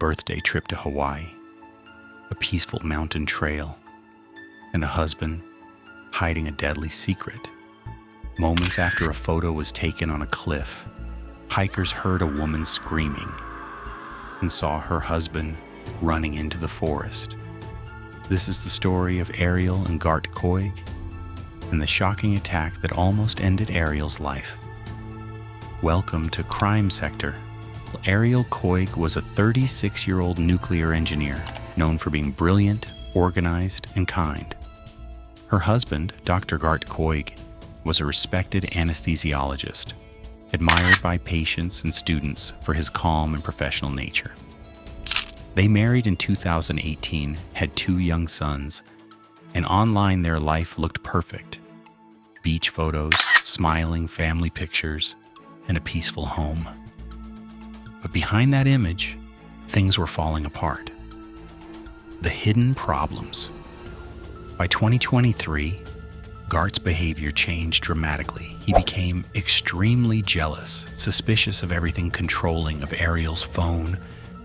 birthday trip to Hawaii, a peaceful mountain trail, and a husband hiding a deadly secret. Moments after a photo was taken on a cliff, hikers heard a woman screaming and saw her husband running into the forest. This is the story of Ariel and Ghart Koig and the shocking attack that almost ended Ariel's life. Welcome to Crime Sector. Ariel Koig was a 36-year-old nuclear engineer known for being brilliant, organized, and kind. Her husband, Dr. Ghart Koig, was a respected anesthesiologist, admired by patients and students for his calm and professional nature. They married in 2018, had 2 young sons, and online their life looked perfect. Beach photos, smiling family pictures, and a peaceful home. But behind that image, things were falling apart. The hidden problems. By 2023, Ghart's behavior changed dramatically. He became extremely jealous, suspicious of everything, controlling of Ariel's phone,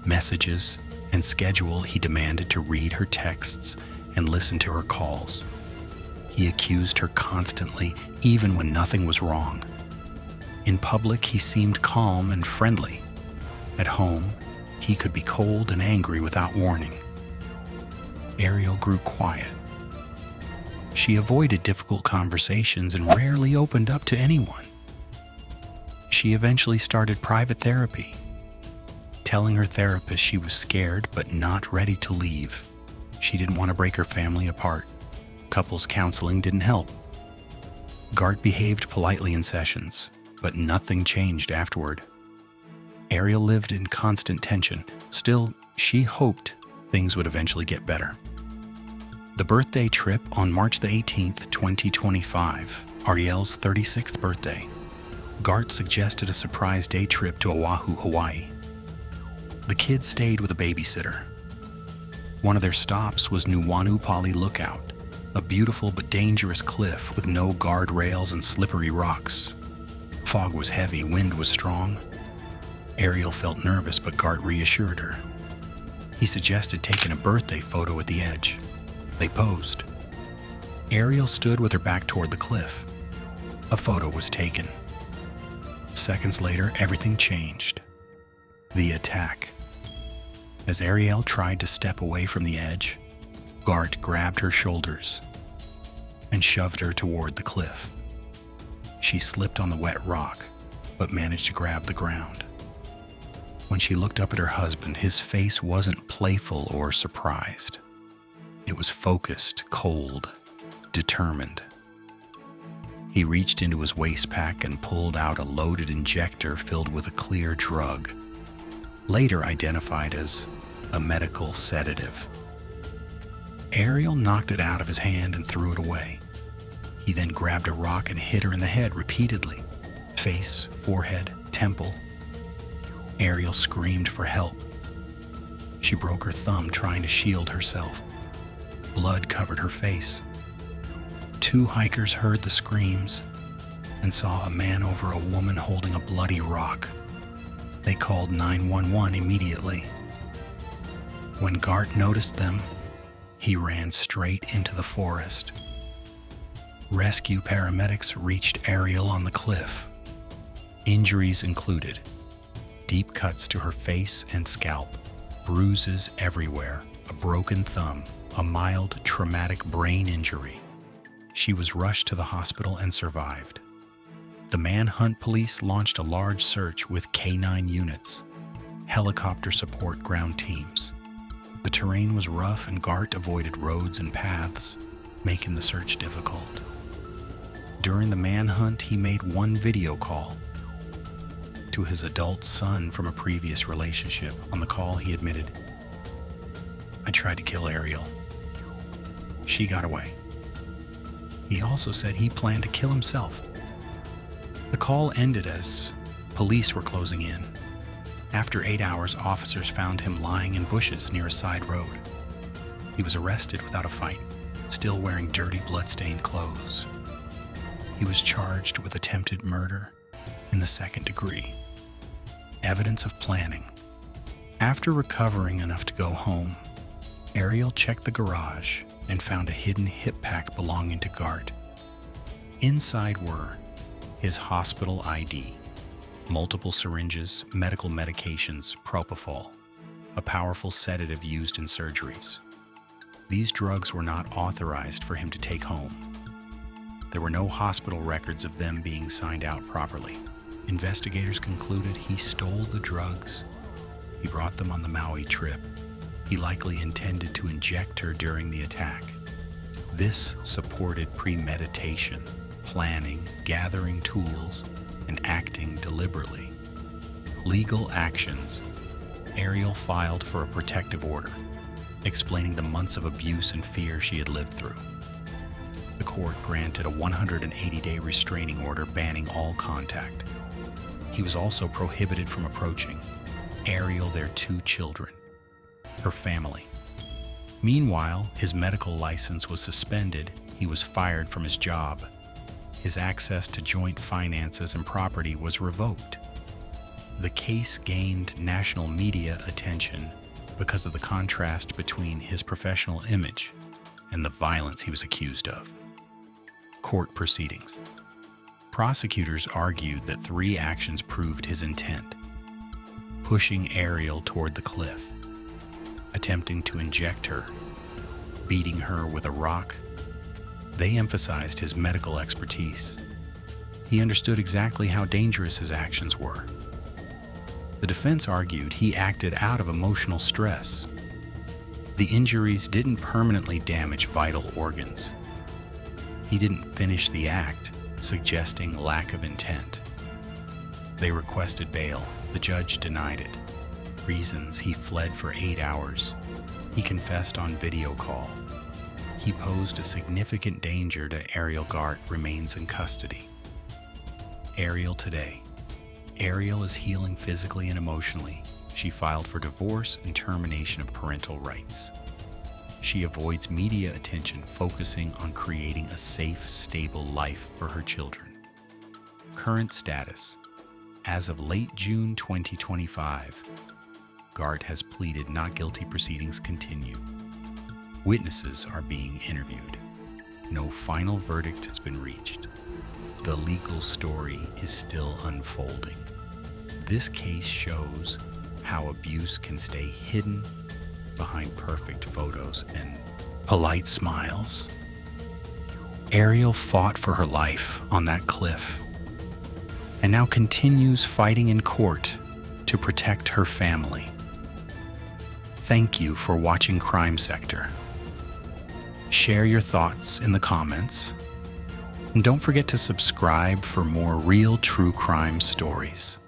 messages, and schedule. He demanded to read her texts and listen to her calls. He accused her constantly, even when nothing was wrong. In public, he seemed calm and friendly. At home, he could be cold and angry without warning. Ariel grew quiet. She avoided difficult conversations and rarely opened up to anyone. She eventually started private therapy, telling her therapist she was scared but not ready to leave. She didn't want to break her family apart. Couples counseling didn't help. Ghart behaved politely in sessions, but nothing changed afterward. Ariel lived in constant tension. Still, she hoped things would eventually get better. The birthday trip on March the 18th, 2025, Ariel's 36th birthday, Ghart suggested a surprise day trip to Oahu, Hawaii. The kids stayed with a babysitter. One of their stops was Nuuanu Lookout, a beautiful but dangerous cliff with no guardrails and slippery rocks. Fog was heavy, wind was strong. Ariel felt nervous, but Ghart reassured her. He suggested taking a birthday photo at the edge. They posed. Ariel stood with her back toward the cliff. A photo was taken. Seconds later, everything changed. The attack. As Ariel tried to step away from the edge, Ghart grabbed her shoulders and shoved her toward the cliff. She slipped on the wet rock, but managed to grab the ground. When she looked up at her husband, his face wasn't playful or surprised. It was focused, cold, determined. He reached into his waist pack and pulled out a loaded injector filled with a clear drug, later identified as a medical sedative. Ariel knocked it out of his hand and threw it away. He then grabbed a rock and hit her in the head repeatedly. Face, forehead, temple. Ariel screamed for help. She broke her thumb trying to shield herself. Blood covered her face. 2 hikers heard the screams and saw a man over a woman holding a bloody rock. They called 911 immediately. When Ghart noticed them, he ran straight into the forest. Rescue paramedics reached Ariel on the cliff. Injuries included deep cuts to her face and scalp, bruises everywhere, a broken thumb, a mild traumatic brain injury. She was rushed to the hospital and survived. The Manhunt Police launched a large search with K9 units, helicopter support ground teams. The terrain was rough and Ghart avoided roads and paths, making the search difficult. During the manhunt, he made one video call to his adult son from a previous relationship. On the call, he admitted, "I tried to kill Ariel. She got away." He also said he planned to kill himself. The call ended as police were closing in. After 8 hours, officers found him lying in bushes near a side road. He was arrested without a fight, still wearing dirty, blood-stained clothes. He was charged with attempted murder in the 2nd degree. Evidence of planning. After recovering enough to go home, Ariel checked the garage and found a hidden hip pack belonging to Ghart. Inside were his hospital ID, multiple syringes, medical medications, propofol, a powerful sedative used in surgeries. These drugs were not authorized for him to take home. There were no hospital records of them being signed out properly. Investigators concluded he stole the drugs. He brought them on the Maui trip. He likely intended to inject her during the attack. This supported premeditation, planning, gathering tools, and acting deliberately. Legal actions. Ariel filed for a protective order, explaining the months of abuse and fear she had lived through. The court granted a 180-day restraining order banning all contact. He was also prohibited from approaching Ariel, their 2 children, her family. Meanwhile, his medical license was suspended. He was fired from his job. His access to joint finances and property was revoked. The case gained national media attention because of the contrast between his professional image and the violence he was accused of. Court proceedings. Prosecutors argued that 3 actions proved his intent: pushing Ariel toward the cliff, attempting to inject her, beating her with a rock. They emphasized his medical expertise. He understood exactly how dangerous his actions were. The defense argued he acted out of emotional stress. The injuries didn't permanently damage vital organs. He didn't finish the act, suggesting lack of intent. They requested bail. The judge denied it. Reasons: he fled for 8 hours. He confessed on video call. He posed a significant danger to Ariel. Ghart remains in custody. Ariel today. Ariel is healing physically and emotionally. She filed for divorce and termination of parental rights. She avoids media attention, focusing on creating a safe, stable life for her children. Current status. As of late June 2025, Ghart has pleaded not guilty. Proceedings continue. Witnesses are being interviewed. No final verdict has been reached. The legal story is still unfolding. This case shows how abuse can stay hidden behind perfect photos and polite smiles. Ariel fought for her life on that cliff and now continues fighting in court to protect her family. Thank you for watching Crime Sector. Share your thoughts in the comments, and don't forget to subscribe for more real true crime stories.